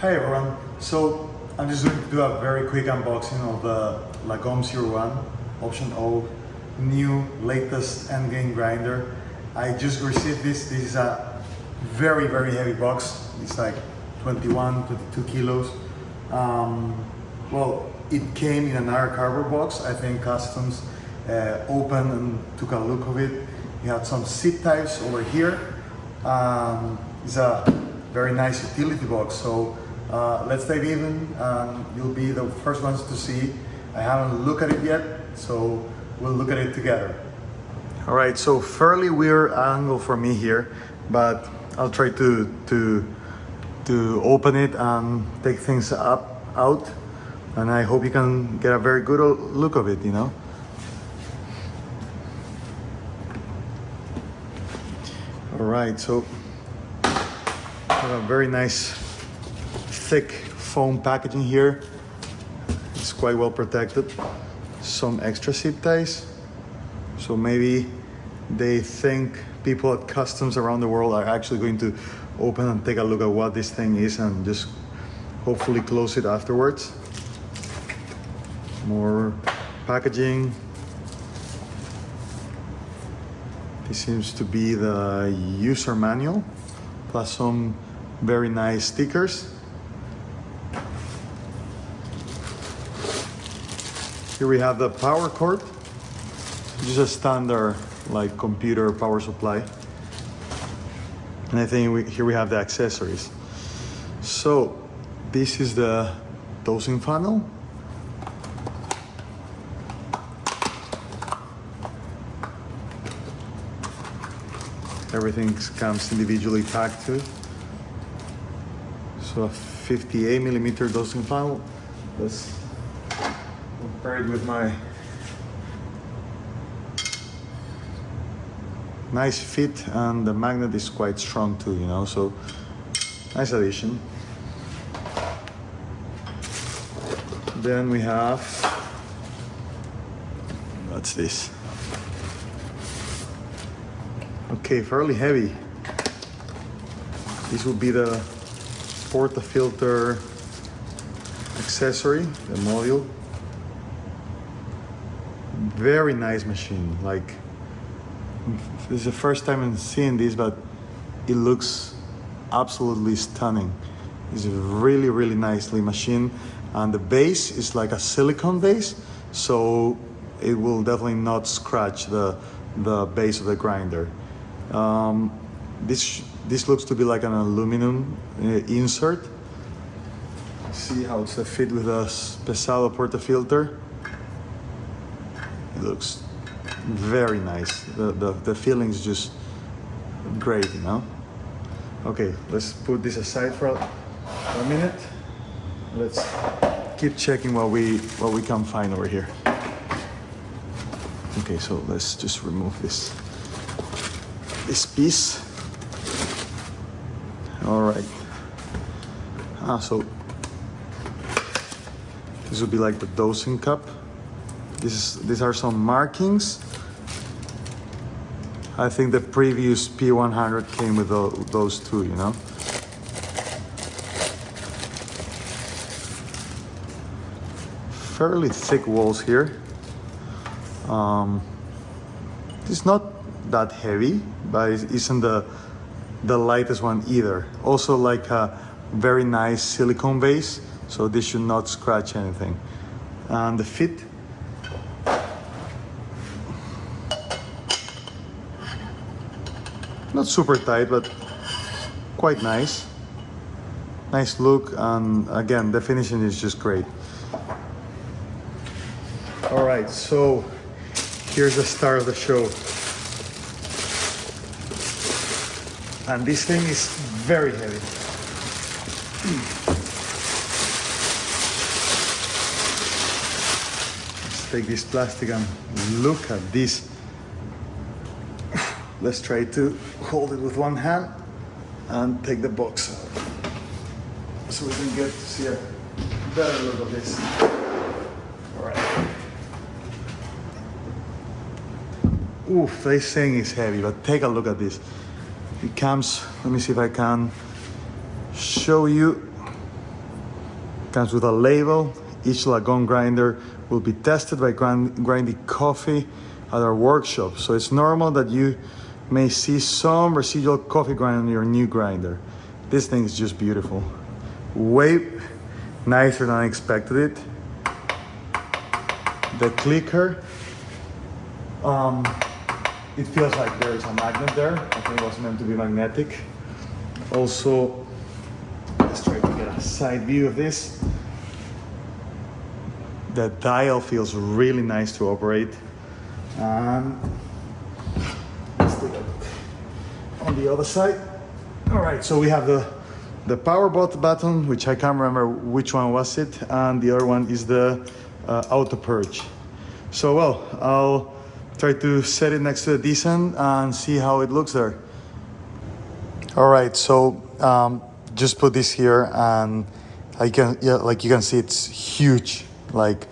Hi everyone, so I'm just going to do a very quick unboxing of the Lagom 01 Option O new latest endgame grinder. I just received this is a very heavy box. It's like 22 kilos. Well, it came in another cardboard box. I think customs opened and took a look of it. You had some zip ties over here. It's a very nice utility box, so let's dive in and you'll be the first ones to see. I haven't looked at it yet, so we'll look at it together. All right, so fairly weird angle for me here, but I'll try to open it and take things out, and I hope you can get a very good look of it, you know. All right, so a very nice thick foam packaging here. It's quite well protected. Some extra zip ties, so maybe they think people at customs around the world are actually going to open and take a look at what this thing is and just hopefully close it afterwards. More packaging. This seems to be the user manual plus some very nice stickers. Here we have the power cord, which is a standard like computer power supply. And I think here we have the accessories. So this is the dosing funnel. Everything comes individually packed too. So a 58 millimeter dosing funnel. Let's compare it with my nice fit, and the magnet is quite strong too, you know, so nice addition. Then we have, what's this? Okay, fairly heavy. This will be the portafilter accessory, the module. Very nice machine. Like, this is the first time I'm seeing this, but it looks absolutely stunning. It's really nicely machined, and the base is like a silicone base, so it will definitely not scratch the base of the grinder. This looks to be like an aluminum insert. See how it's a fit with a Pesado portafilter. It looks very nice. The feeling is just great, you know. Okay, let's put this aside for a minute. Let's keep checking what we can find over here. Okay, so let's just remove this piece. All right. So this would be like the dosing cup. These are some markings. I think the previous P100 came with those two, you know. Fairly thick walls here. It's not that heavy, but it isn't the lightest one either. Also like a very nice silicone base, so this should not scratch anything. And the fit, not super tight, but quite nice. Nice look, and again, the finishing is just great. All right, so here's the start of the show. And this thing is very heavy. Let's take this plastic and look at this. Let's try to hold it with one hand and take the box out so we can get to see a better look of this. All right. Oof, this thing is heavy, but take a look at this. It comes, let me see if I can show you. Comes with a label. Each Lagom grinder will be tested by grinding coffee at our workshop. So it's normal that you may see some residual coffee grind on your new grinder. This thing is just beautiful. Way nicer than I expected it. The clicker, it feels like there is a magnet there. I think it was meant to be magnetic. Also, let's try to get a side view of this. The dial feels really nice to operate. And let's take a look on the other side. All right, so we have the power button, which I can't remember which one was it, and the other one is the auto purge. So well, I'll try to set it next to the Mizen and see how it looks there. All right, so just put this here, and like you can see, it's huge. Like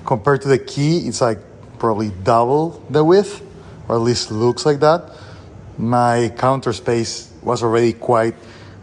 compared to the key, it's like probably double the width, or at least looks like that. My counter space was already quite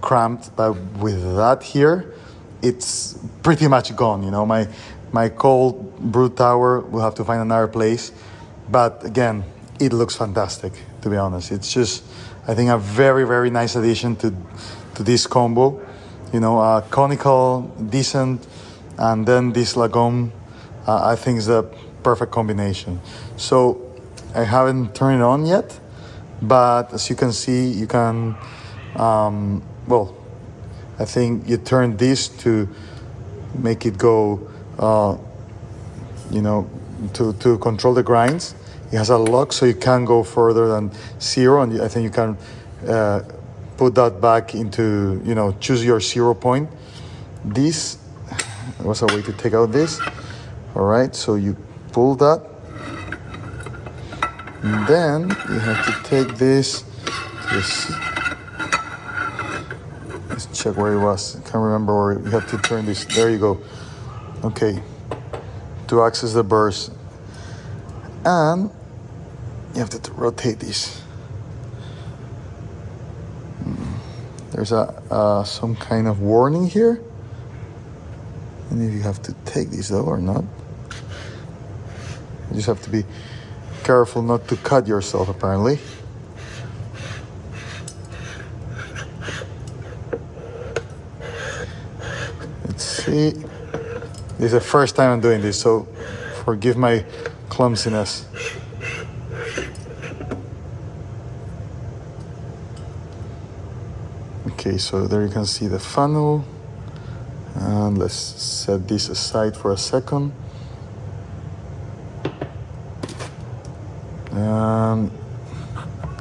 cramped, but with that here, it's pretty much gone. You know, my cold brew tower will have to find another place, but again, it looks fantastic, to be honest. It's just, I think, a very, very nice addition to this combo. You know, a conical, decent, and then this Lagom, I think is the perfect combination. So I haven't turned it on yet, but as you can see, you can, well, I think you turn this to make it go, you know, to control the grinds. It has a lock, so you can't go further than 0, and I think you can put that back into, you know, choose your 0 point. This was a way to take out this. All right, so you pull that, and then you have to take this. Let's check where it was. I can't remember where you have to turn this. There you go. Okay, to access the burrs, and you have to rotate this. There's some kind of warning here. And if you have to take this though or not. You just have to be careful not to cut yourself, apparently. Let's see. This is the first time I'm doing this, so forgive my clumsiness. Okay, so there you can see the funnel. And let's set this aside for a second.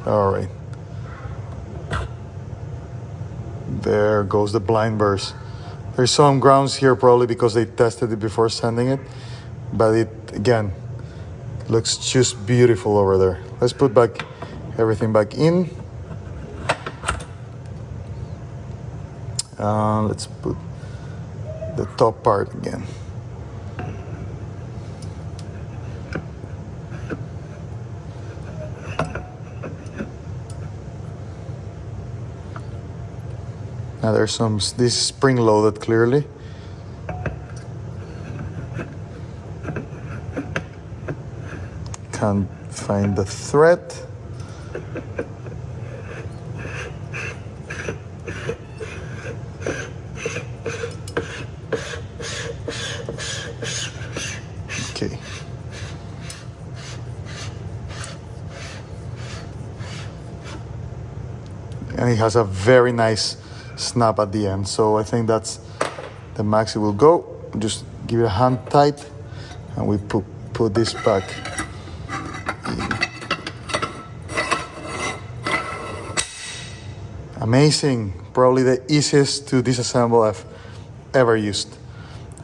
All right. There goes the blind burst. There's some grounds here probably because they tested it before sending it, but it, again, looks just beautiful over there. Let's put back everything back in. Let's put the top part again. Now there's this is spring loaded clearly. Can't find the thread. Okay. And it has a very nice snap at the end, so I think that's the max it will go. Just give it a hand tight, and we put this back in. Amazing, probably the easiest to disassemble I've ever used.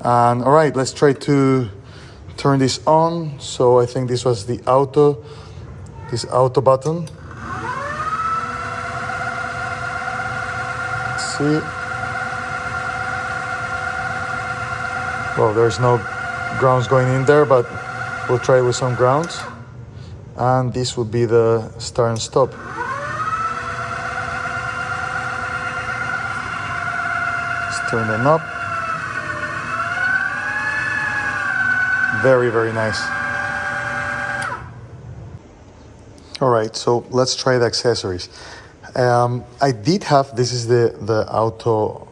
And all right, let's try to turn this on. So I think this was the auto button. See, well, there's no grounds going in there, but we'll try with some grounds. And this would be the start and stop. Let's turn them up. Very, very nice. All right, so let's try the accessories. I did have, this is the auto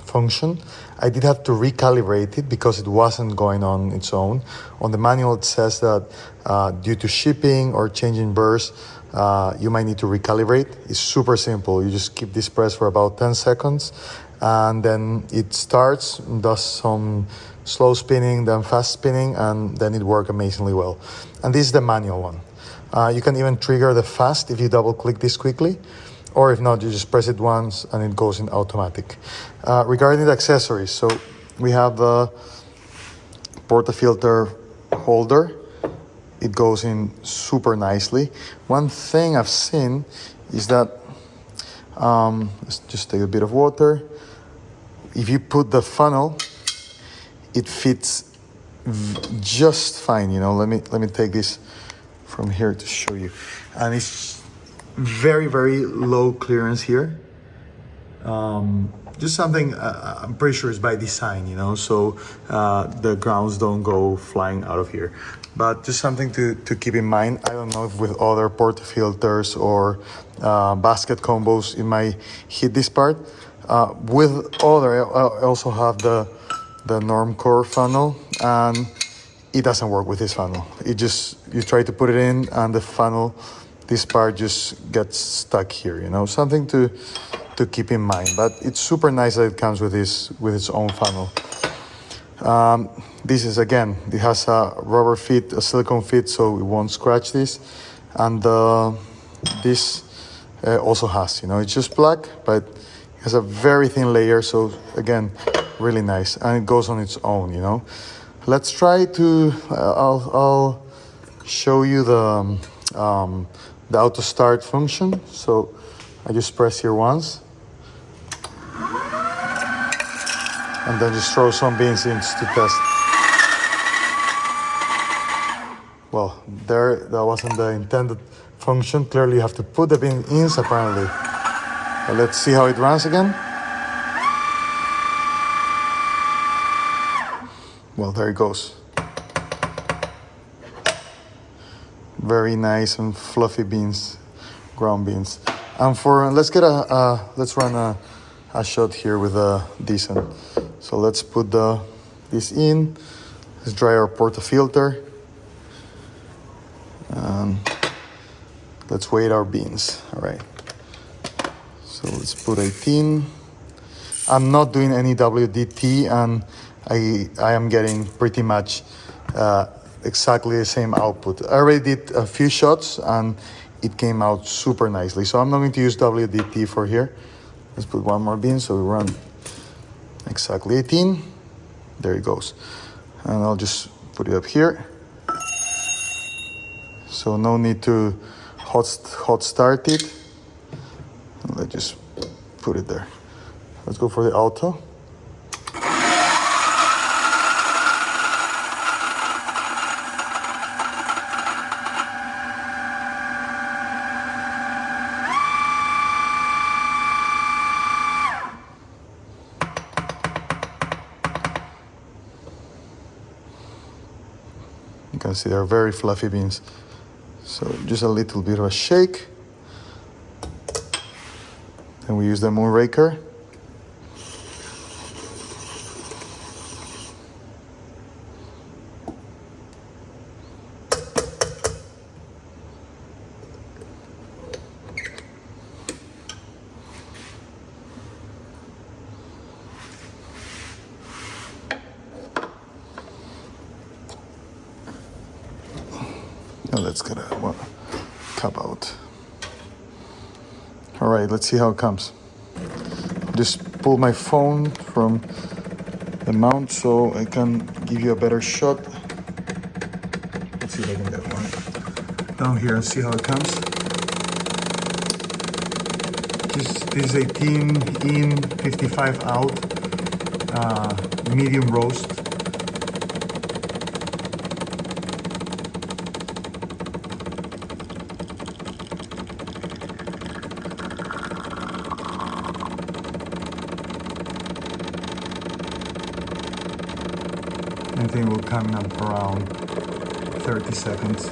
function. I did have to recalibrate it because it wasn't going on its own. On the manual, it says that due to shipping or changing burrs, you might need to recalibrate. It's super simple. You just keep this pressed for about 10 seconds, and then it starts, does some slow spinning, then fast spinning, and then it works amazingly well. And this is the manual one. You can even trigger the fast if you double click this quickly, or if not, you just press it once and it goes in automatic. Regarding the accessories, so we have the portafilter holder. It goes in super nicely. One thing I've seen is that, let's just take a bit of water. If you put the funnel, it fits just fine. You know, let me take this from here to show you, and it's very, very low clearance here. Just something I'm pretty sure is by design, you know, so the grounds don't go flying out of here. But just something to keep in mind. I don't know if with other portafilters or basket combos it might hit this part. With other, I also have the Normcore funnel, and it doesn't work with this funnel. It just, you try to put it in and the funnel, this part just gets stuck here, you know, something to keep in mind. But it's super nice that it comes with its own funnel. This is, again, it has a rubber fit, a silicone fit, so it won't scratch this. And this also has, you know, it's just black, but it has a very thin layer, so again, really nice. And it goes on its own, you know. Let's try to, I'll show you the auto start function. So I just press here once, and then just throw some beans in to test. Well, that wasn't the intended function. Clearly you have to put the bean in, apparently. But let's see how it runs again. Well, there it goes. Very nice and fluffy beans, ground beans. And let's run a shot here with a decent. So let's put this in. Let's dry our portafilter. And let's weigh our beans. All right. So let's put 18. I'm not doing any WDT, and I am getting pretty much exactly the same output. I already did a few shots and it came out super nicely. So I'm not going to use WDT for here. Let's put one more bean, so we run exactly 18. There it goes. And I'll just put it up here. So no need to hot start it. And let's just put it there. Let's go for the auto. You can see they're very fluffy beans. So just a little bit of a shake. Then we use the moon raker. Now let's get a cup out. All right, let's see how it comes. Just pull my phone from the mount so I can give you a better shot. Let's see if I can get one down here and see how it comes. This is 18 in, 55 out, medium roast. I think it will come in at around 30 seconds.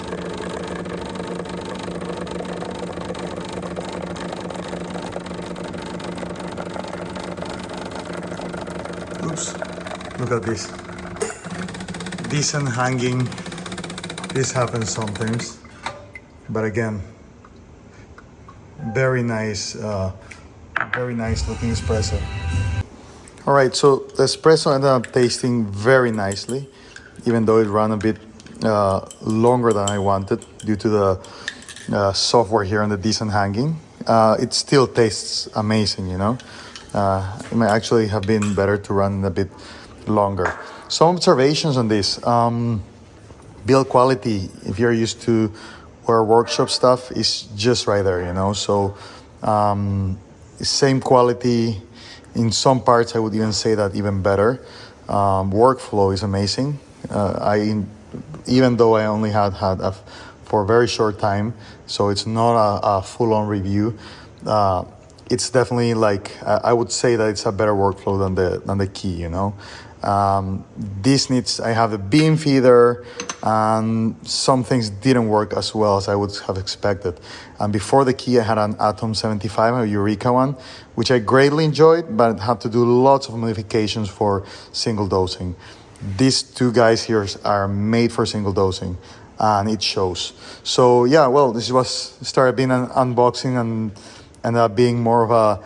Oops, look at this. Decent hanging. This happens sometimes, but again, very nice looking espresso. All right, so the espresso ended up tasting very nicely, even though it ran a bit longer than I wanted due to the software here and the decent hanging. It still tastes amazing, you know. It might actually have been better to run a bit longer. Some observations on this. Build quality, if you're used to where workshop stuff, is just right there, you know. So same quality. In some parts, I would even say that even better. Workflow is amazing. Even though I only had for a very short time, so it's not a full-on review. It's definitely like I would say that it's a better workflow than the key, you know. This needs, I have a beam feeder, and some things didn't work as well as I would have expected. And before the key, I had an Atom 75, a Eureka one, which I greatly enjoyed, but had to do lots of modifications for single dosing. These two guys here are made for single dosing, and it shows. So yeah, well, this was started being an unboxing and ended up being more of a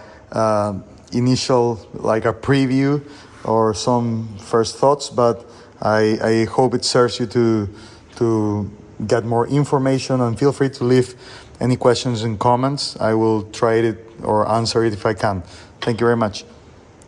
initial, like a preview or some first thoughts, but I hope it serves you to get more information, and feel free to leave any questions in comments. I will try it or answer it if I can. Thank you very much.